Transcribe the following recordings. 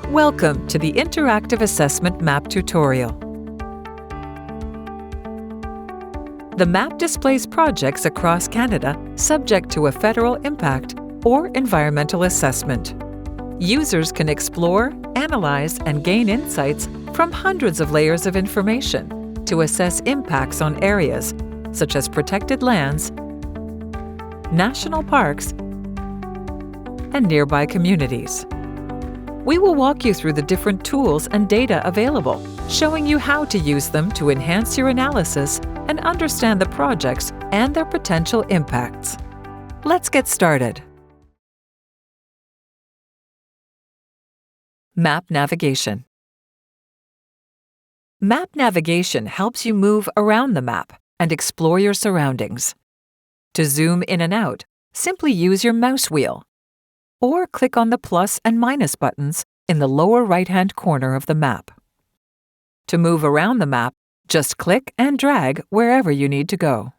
Welcome to the Interactive Assessment Map tutorial. The map displays projects across Canada subject to a federal impact or environmental assessment. Users can explore, analyze, and gain insights from hundreds of layers of information to assess impacts on areas such as protected lands, national parks, and nearby communities. We will walk you through the different tools and data available, showing you how to use them to enhance your analysis and understand the projects and their potential impacts. Let's get started. Map navigation. Map navigation helps you move around the map and explore your surroundings. To zoom in and out, simply use your mouse wheel, or click on the plus and minus buttons in the lower right-hand corner of the map. To move around the map, just click and drag wherever you need to go.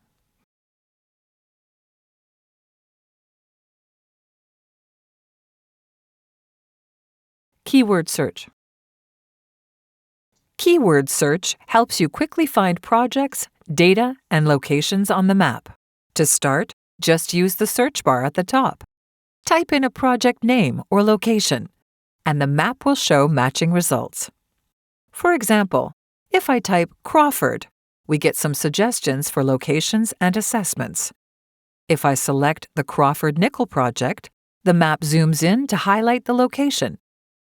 Keyword search. Keyword search helps you quickly find projects, data, and locations on the map. To start, just use the search bar at the top. Type in a project name or location, and the map will show matching results. For example, if I type Crawford, we get some suggestions for locations and assessments. If I select the Crawford Nickel project, the map zooms in to highlight the location,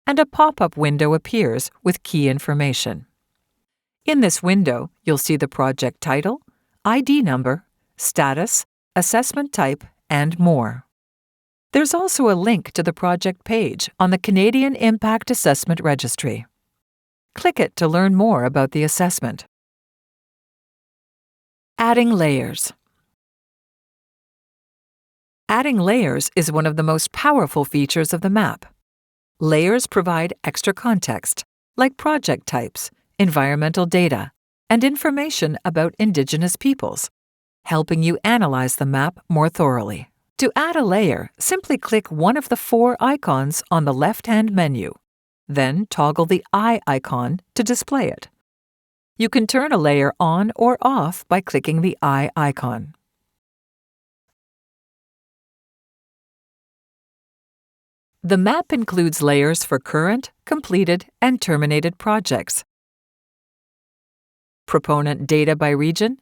and a pop-up window appears with key information. In this window, you'll see the project title, ID number, status, assessment type, and more. There's also a link to the project page on the Canadian Impact Assessment Registry. Click it to learn more about the assessment. Adding layers. Adding layers is one of the most powerful features of the map. Layers provide extra context, like project types, environmental data, and information about Indigenous peoples, helping you analyze the map more thoroughly. To add a layer, simply click one of the 4 icons on the left-hand menu, then toggle the eye icon to display it. You can turn a layer on or off by clicking the eye icon. The map includes layers for current, completed, and terminated projects, proponent data by region,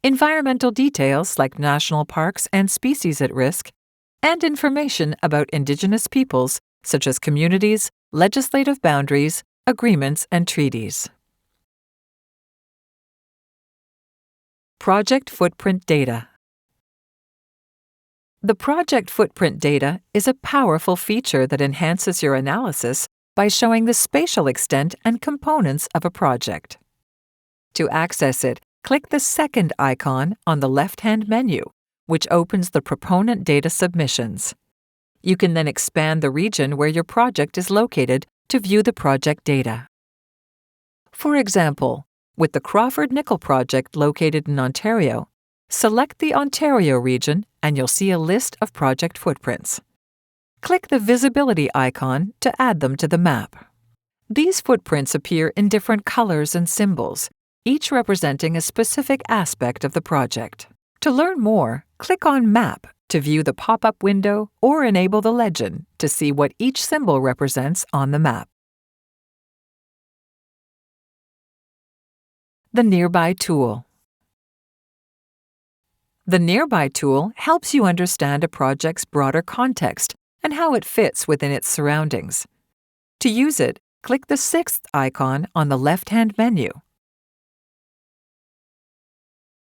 environmental details like national parks and species at risk, and information about Indigenous peoples such as communities, legislative boundaries, agreements, and treaties. Project footprint data. The project footprint data is a powerful feature that enhances your analysis by showing the spatial extent and components of a project. To access it, click the second icon on the left-hand menu, which opens the proponent data submissions. You can then expand the region where your project is located to view the project data. For example, with the Crawford Nickel project located in Ontario, select the Ontario region and you'll see a list of project footprints. Click the visibility icon to add them to the map. These footprints appear in different colors and symbols, each representing a specific aspect of the project. To learn more, click on Map to view the pop-up window or enable the legend to see what each symbol represents on the map. The Nearby tool. The Nearby tool helps you understand a project's broader context and how it fits within its surroundings. To use it, click the 6th icon on the left-hand menu.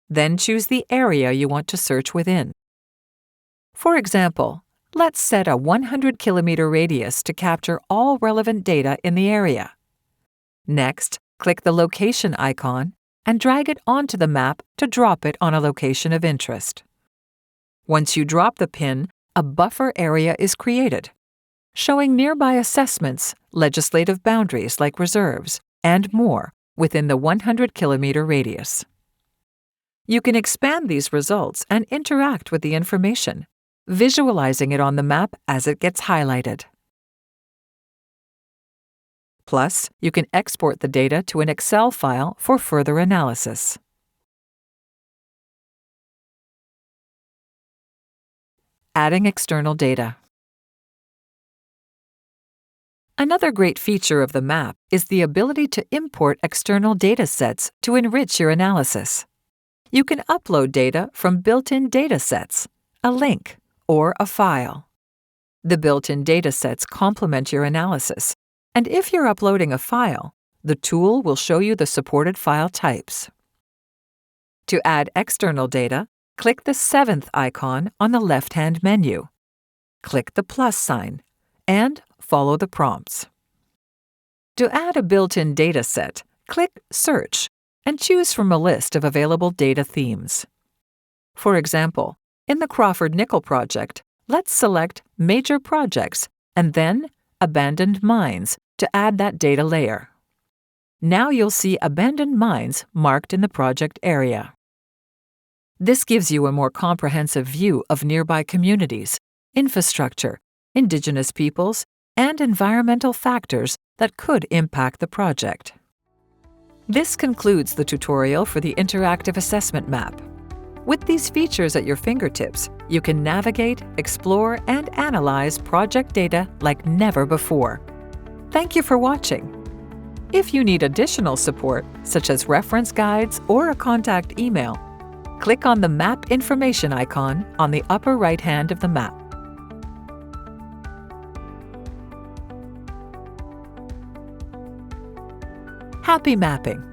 Then choose the area you want to search within. For example, let's set a 100-kilometer radius to capture all relevant data in the area. Next, click the location icon and drag it onto the map to drop it on a location of interest. Once you drop the pin, a buffer area is created, showing nearby assessments, legislative boundaries like reserves, and more within the 100-kilometer radius. You can expand these results and interact with the information, visualizing it on the map as it gets highlighted. Plus, you can export the data to an Excel file for further analysis. Adding external data. Another great feature of the map is the ability to import external datasets to enrich your analysis. You can upload data from built-in datasets, a link, or a file. The built-in datasets complement your analysis, and if you're uploading a file, the tool will show you the supported file types. To add external data, click the seventh icon on the left-hand menu. Click the plus sign, and follow the prompts. To add a built-in dataset, click Search and choose from a list of available data themes. For example, in the Crawford Nickel project, let's select Major Projects and then Abandoned Mines to add that data layer. Now you'll see abandoned mines marked in the project area. This gives you a more comprehensive view of nearby communities, infrastructure, Indigenous peoples, and environmental factors that could impact the project. This concludes the tutorial for the Interactive Assessment Map. With these features at your fingertips, you can navigate, explore, and analyze project data like never before. Thank you for watching. If you need additional support, such as reference guides or a contact email, click on the Map Information icon on the upper right hand of the map. Happy mapping!